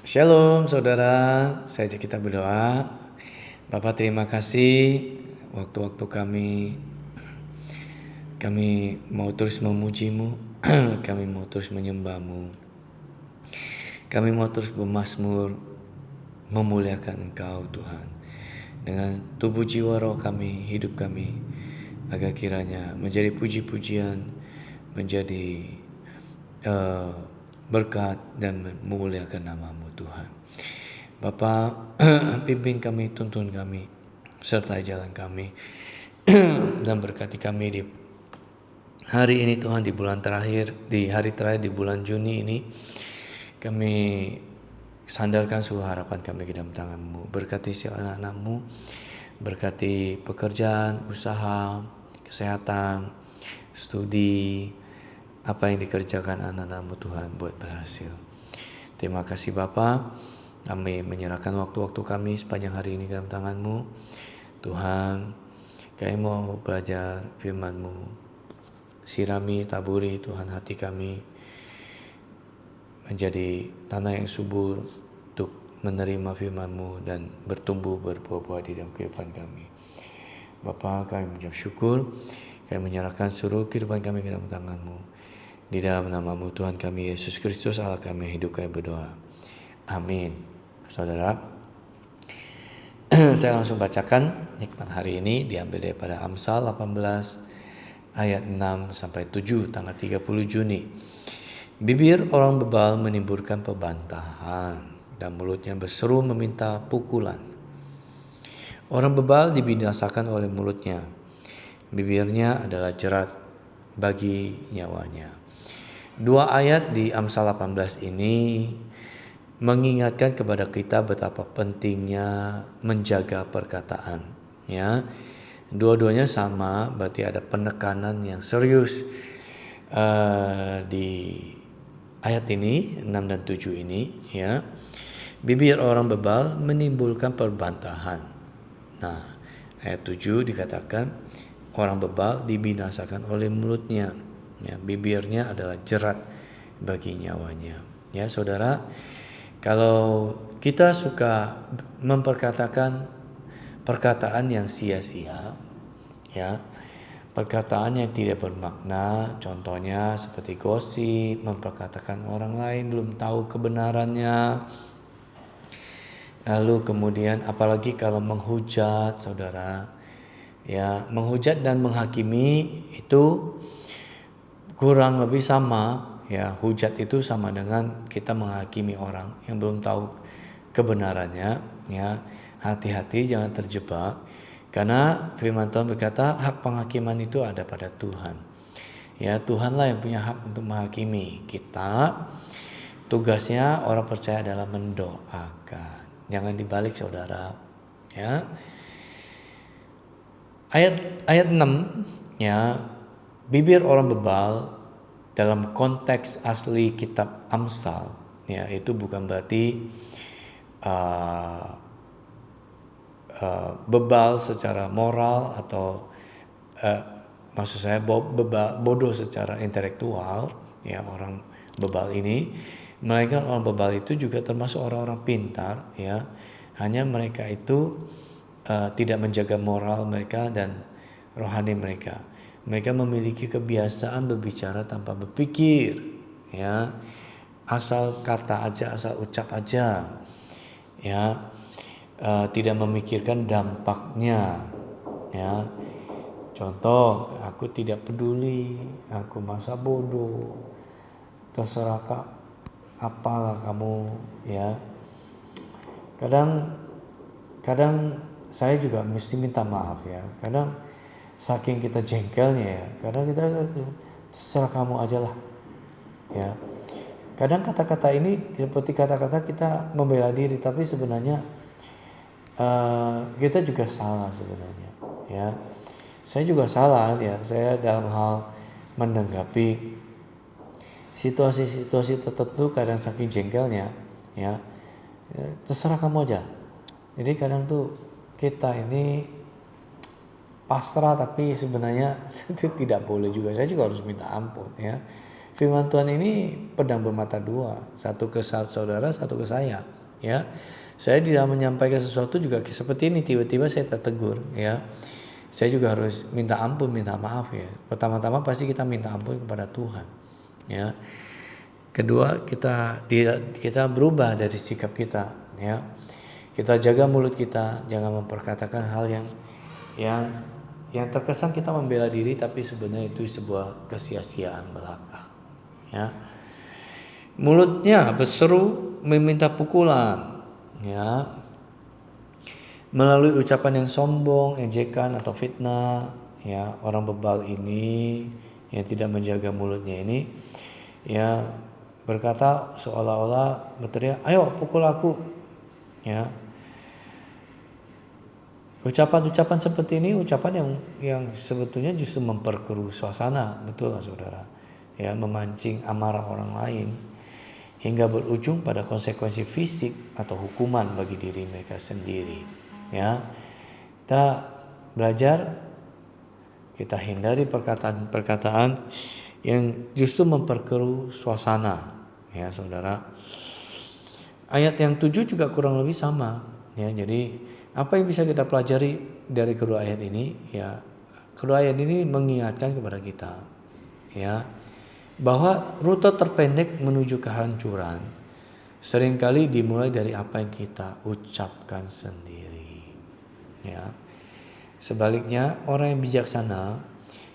Shalom saudara, saya ajak kita berdoa. Bapak terima kasih waktu-waktu kami mau terus memujimu, kami mau terus menyembahmu, kami mau terus bermazmur, memuliakan Engkau Tuhan. Dengan tubuh jiwa roh kami, hidup kami, agar kiranya menjadi puji-pujian, menjadi berkat dan memuliakan namamu Tuhan. Bapa, pimpin kami, tuntun kami, sertai jalan kami, dan berkati kami di hari ini Tuhan, di hari terakhir di bulan Juni ini. Kami sandarkan seluruh harapan kami ke dalam tangan-Mu. Berkati si anak-anak-Mu, berkati pekerjaan, usaha, kesehatan, studi, apa yang dikerjakan anak-anak-Mu Tuhan buat berhasil. Terima kasih Bapa, kami menyerahkan waktu-waktu kami sepanjang hari ini ke dalam tangan-Mu. Tuhan, kami mau belajar firman-Mu. Sirami, taburi Tuhan hati kami menjadi tanah yang subur untuk menerima firman-Mu dan bertumbuh berbuah-buah di dalam kehidupan kami. Bapa, kami mengucap syukur, kami menyerahkan seluruh kehidupan kami ke dalam tangan-Mu. Di dalam nama-Mu Tuhan kami Yesus Kristus Allah kami hidup kami berdoa. Amin. Saudara, saya langsung bacakan hikmat hari ini, diambil daripada Amsal 18 ayat 6 sampai 7 tanggal 30 Juni. Bibir orang bebal menimbulkan perbantahan dan mulutnya berseru meminta pukulan. Orang bebal dibinasakan oleh mulutnya. Bibirnya adalah jerat bagi nyawanya. Dua ayat di Amsal 18 ini mengingatkan kepada kita betapa pentingnya menjaga perkataan. Ya, dua-duanya sama, berarti ada penekanan yang serius di ayat ini 6 dan 7 ini. Ya, bibir orang bebal menimbulkan perbantahan. Nah, ayat 7 dikatakan orang bebal dibinasakan oleh mulutnya. Ya, bibirnya adalah jerat bagi nyawanya. Ya, saudara, kalau kita suka memperkatakan perkataan yang sia-sia, ya, perkataan yang tidak bermakna, contohnya seperti gosip, memperkatakan orang lain belum tahu kebenarannya. Lalu kemudian apalagi kalau menghujat, saudara, ya, menghujat dan menghakimi itu kurang lebih sama. Ya, hujat itu sama dengan kita menghakimi orang yang belum tahu kebenarannya. Ya, hati-hati jangan terjebak, karena firman Tuhan berkata hak penghakiman itu ada pada Tuhan. Ya, Tuhanlah yang punya hak untuk menghakimi kita. Tugasnya orang percaya adalah mendoakan. Jangan dibalik, saudara. Ya. Ayat 6, ya, bibir orang bebal dalam konteks asli kitab Amsal, ya, itu bukan berarti bebal secara moral atau maksud saya bodoh secara intelektual, ya, orang bebal ini, melainkan orang bebal itu juga termasuk orang-orang pintar, ya, hanya mereka itu tidak menjaga moral mereka dan rohani mereka. Mereka memiliki kebiasaan berbicara tanpa berpikir, ya, asal kata aja, asal ucap aja, ya, tidak memikirkan dampaknya, ya. Contoh, aku tidak peduli, aku masa bodoh, terserah kak, apalah kamu, ya. Kadang saya juga mesti minta maaf, ya. Kadang saking kita jengkelnya, ya, kadang kita terserah kamu aja lah, ya. Kadang kata-kata ini seperti kata-kata kita membela diri, tapi sebenarnya kita juga salah sebenarnya, ya. Saya juga salah, ya. Saya dalam hal menanggapi situasi-situasi tertentu kadang saking jengkelnya, ya, terserah kamu aja. Jadi kadang tuh kita ini pasrah, tapi sebenarnya itu tidak boleh juga. Saya juga harus minta ampun, ya. firman Tuhan ini pedang bermata dua, satu ke saudara, satu ke saya, ya. Saya tidak menyampaikan sesuatu juga seperti ini, tiba-tiba saya tertegur, ya. Saya juga harus minta ampun, minta maaf, ya. Pertama-tama pasti kita minta ampun kepada Tuhan, ya. Kedua, kita berubah dari sikap kita, ya. Kita jaga mulut kita, jangan memperkatakan hal yang terkesan kita membela diri, tapi sebenarnya itu sebuah kesia-siaan belaka, ya. Mulutnya berseru meminta pukulan, ya. Melalui ucapan yang sombong, ejekan atau fitnah, ya. Orang bebal ini yang tidak menjaga mulutnya ini, ya, berkata seolah-olah berteriak, ayo pukul aku, ya. Ucapan-ucapan seperti ini ucapan yang sebetulnya justru memperkeruh suasana, betul gak saudara? Ya, memancing amarah orang lain hingga berujung pada konsekuensi fisik atau hukuman bagi diri mereka sendiri. Ya, kita belajar, kita hindari perkataan-perkataan yang justru memperkeruh suasana, ya saudara. Ayat yang 7 juga kurang lebih sama, ya. Jadi apa yang bisa kita pelajari dari kedua ayat ini? Ya, kedua ayat ini mengingatkan kepada kita, ya, bahwa rute terpendek menuju kehancuran seringkali dimulai dari apa yang kita ucapkan sendiri, ya. Sebaliknya, orang yang bijaksana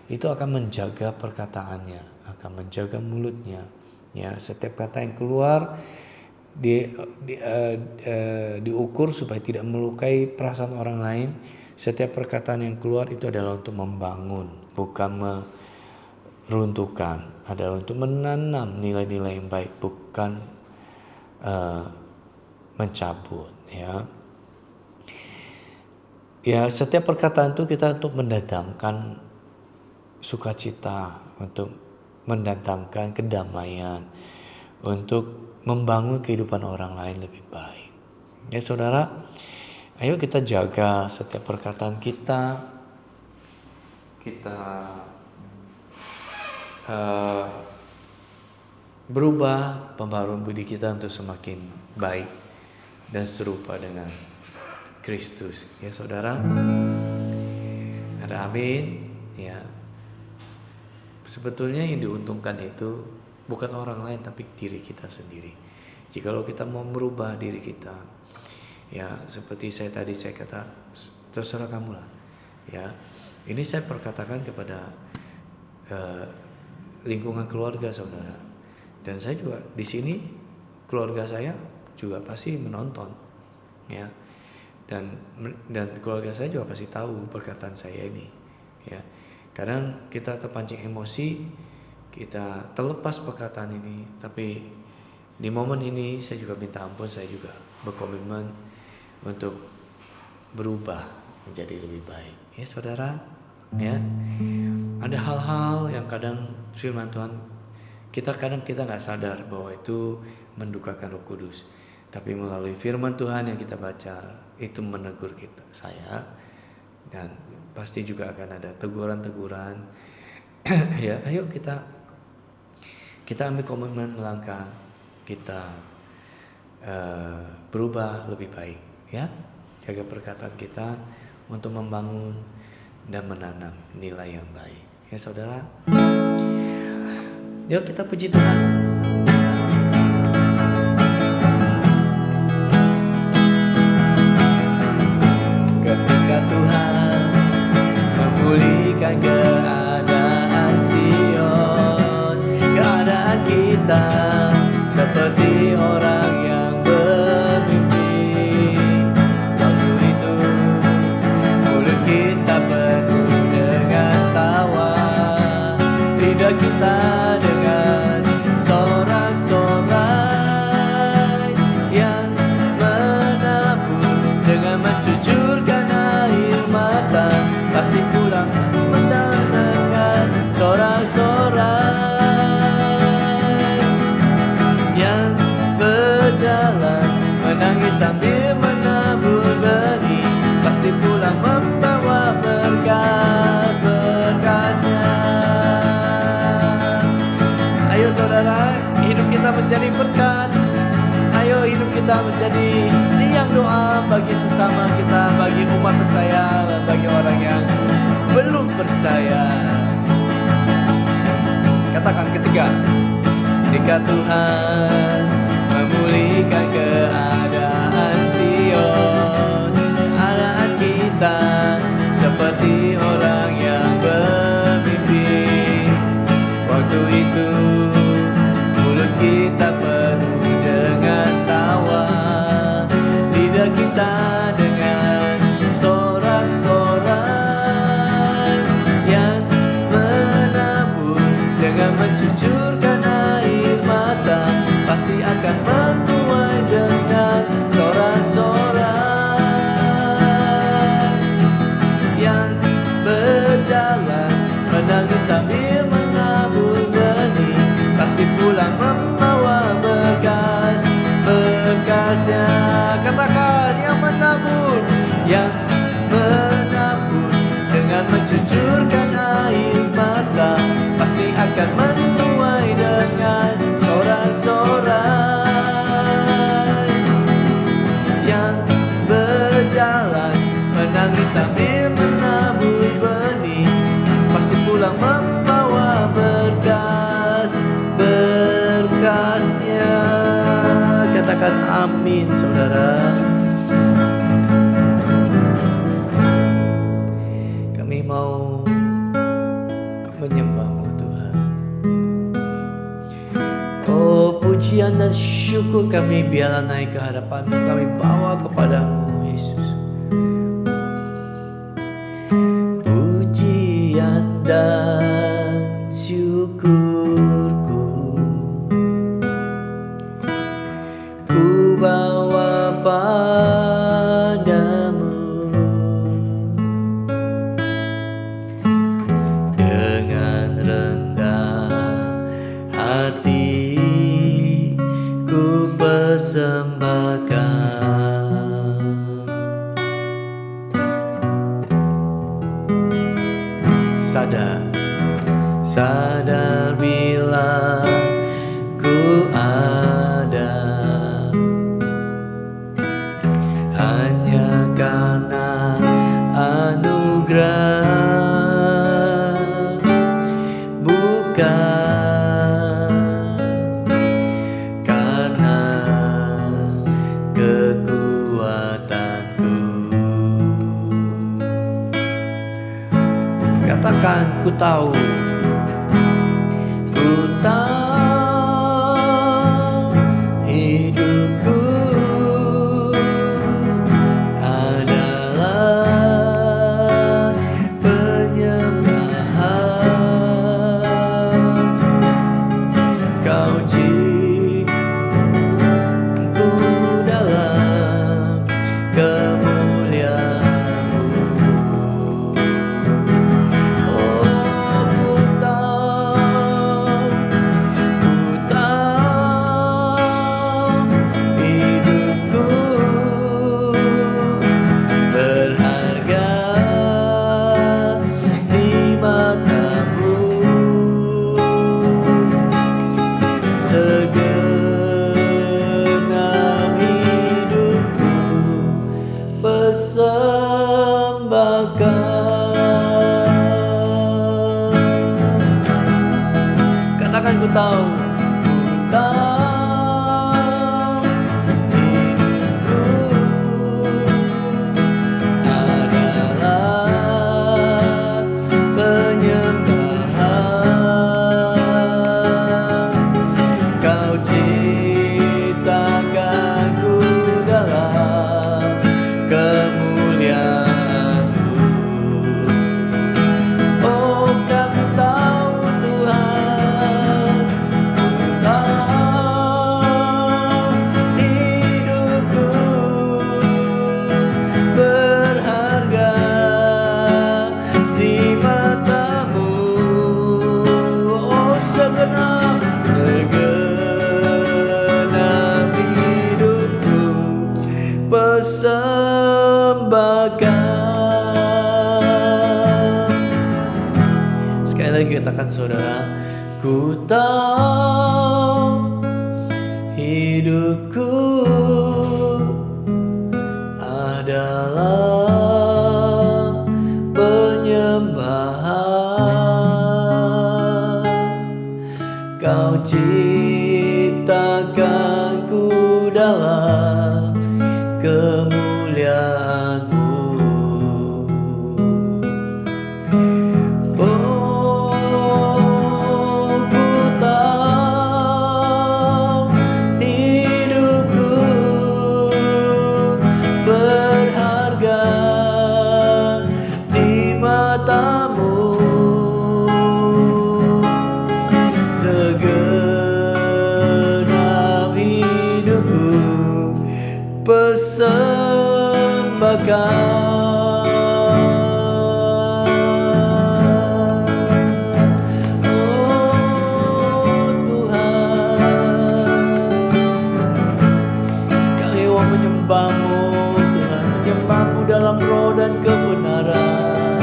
itu akan menjaga perkataannya, akan menjaga mulutnya, ya. Setiap kata yang keluar diukur supaya tidak melukai perasaan orang lain. Setiap perkataan yang keluar itu adalah untuk membangun, bukan meruntuhkan. Adalah untuk menanam nilai-nilai yang baik, bukan mencabut, ya. Ya, setiap perkataan itu kita untuk mendatangkan sukacita, untuk mendatangkan kedamaian, untuk membangun kehidupan orang lain lebih baik. Ya saudara, ayo kita jaga setiap perkataan kita. Kita berubah, pembaharuan budi kita untuk semakin baik dan serupa dengan Kristus. Ya saudara, ada amin. Ya, sebetulnya yang diuntungkan itu bukan orang lain tapi diri kita sendiri. Jikalau kita mau merubah diri kita, ya seperti saya kata, terserah kamu lah, ya. Ini saya perkatakan kepada lingkungan keluarga saudara, dan saya juga di sini keluarga saya juga pasti menonton, ya, dan keluarga saya juga pasti tahu perkataan saya ini, ya. Kadang kita terpancing emosi, kita terlepas perkataan ini, tapi di momen ini saya juga minta ampun, saya juga berkomitmen untuk berubah menjadi lebih baik, ya saudara, ya. Ada hal-hal yang kadang firman Tuhan kita nggak sadar bahwa itu mendukakan Roh Kudus, tapi melalui firman Tuhan yang kita baca itu menegur saya, dan pasti juga akan ada teguran-teguran. Ya, ayo kita ambil komitmen melangkah, kita berubah lebih baik, ya. Jaga perkataan kita untuk membangun dan menanam nilai yang baik, ya saudara. Yuk kita puji Tuhan. Ketika Tuhan memulihkan keadaan Sion, keadaan kita seperti orang yang bermimpi. Waktu itu mulut kita penuh dengan tawa, lidah kita dengan sorak menjadi tiang doa bagi sesama kita, bagi umat percaya dan bagi orang yang belum percaya. Katakan ketiga, ketika Tuhan memulihkan keadaan Sion, keadaan kita seperti orang yang bermimpi. Waktu itu mulut kita penuh dengan tawa, lidah kita dengan sorak-sorai yang menabur dengan mencucurkan air mata, pasti akan menuai dengan sorak-sorai yang berjalan menangis sambil menabur benih, pasti pulang membawa berkas-berkasnya. Katakan yang menabur dengan mencucurkan air mata, pasti akan menuai dengan sorak-sorai yang berjalan menangis sambil menabur benih, pasti pulang membawa berkas-berkasnya. Katakan amin, saudara. Kami mau menyembah-Mu, Tuhan. Oh, pujian dan syukur kami biarlah naik ke hadapan-Mu, kami bawa kepada-Mu, Yesus. Pujian dan syukurku ku bawa padamu, dengan rendah hati ku persembahkan. Sadar bila ku ada hanya karena anugerah, bukan karena kekuatanku. Katakan, ku tahu hidupku adalah penyembahan. Kau ciptaku dalam kemuliaan-Mu. Oh, ku tahu hidupku berharga di mata-Mu. Segenap hidupku persembahkan. Katakan, ku tahu hidupku adalah penyembahan. Kau ciptakanku dalam kemuliaan-Mu. Oh, kami tahu Tuhan, ku tahu hidupku berharga di mata-Mu. Oh, segenap hidupku persembahkan. Sekali lagi katakan, saudara, ku tahu hidupku dalam kemuliaan-Mu. Dalam roh dan kebenaran,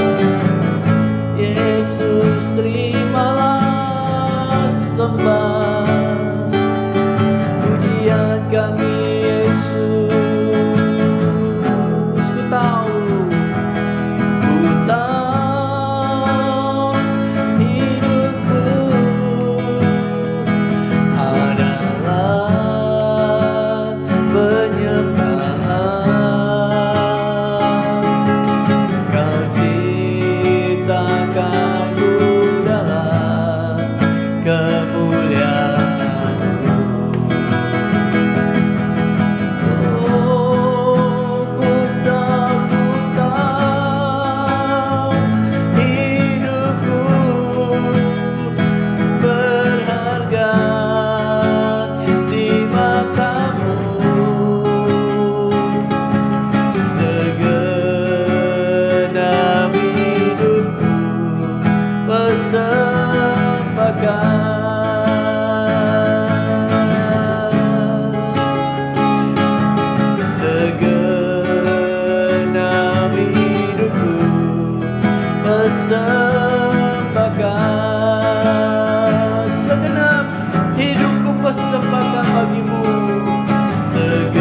Yesus terimalah sembah, pujian kami Yesus. Ku tahu hidupku adalah penyembahan. Segenap hidupku persembahkan, segenap hidupku persembahkan bagimu, segenap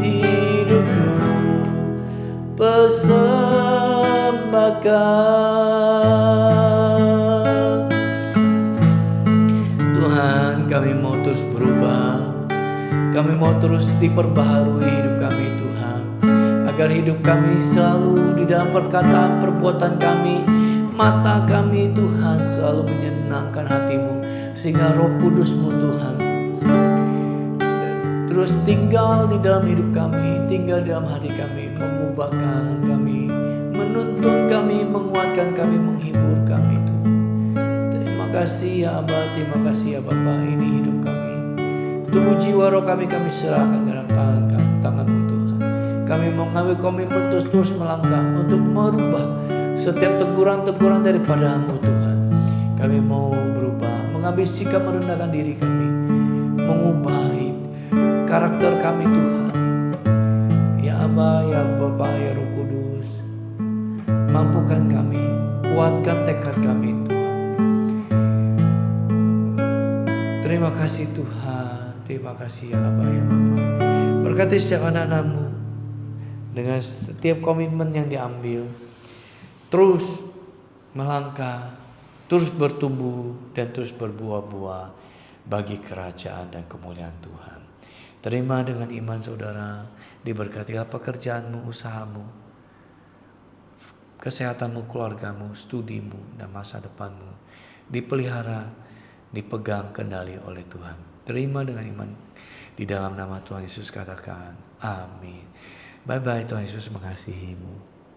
hidupku persembahkan. Tuhan, kami mau terus berubah, kami mau terus diperbaharui hidup kami Tuhan, agar hidup kami selalu di dalam perkataan perbuatan kami, mata kami Tuhan selalu menyenangkan hati-Mu, sehingga Roh Kudus-Mu Tuhan terus tinggal di dalam hidup kami, tinggal di dalam hati kami, mengubahkan kami, menuntun kami, menguatkan kami, menghibur kami Tuhan. Terima kasih ya Aba, terima kasih ya Bapa, ini hidup kami. Tubuh jiwa roh kami serahkan dalam tangan-Mu Tuhan. Kami mau mengambil komitmen terus melangkah untuk merubah setiap teguran-teguran daripada-Mu Tuhan. Kami mau berubah, mengambil sikap merendahkan diri kami, mengubah karakter kami Tuhan. Ya Aba, ya Bapa, ya Roh Kudus, mampukan kami, kuatkan tekad kami Tuhan. Terima kasih Tuhan, terima kasih ya Aba, ya Bapa. Berkati setiap anak-anak-Mu dengan setiap komitmen yang diambil, terus melangkah, terus bertumbuh dan terus berbuah-buah bagi kerajaan dan kemuliaan Tuhan. Terima dengan iman saudara, diberkati pekerjaanmu, usahamu, kesehatanmu, keluargamu, studimu, dan masa depanmu dipelihara, dipegang kendali oleh Tuhan. Terima dengan iman di dalam nama Tuhan Yesus katakan, amin. Bye-bye, Tuhan Yesus mengasihimu.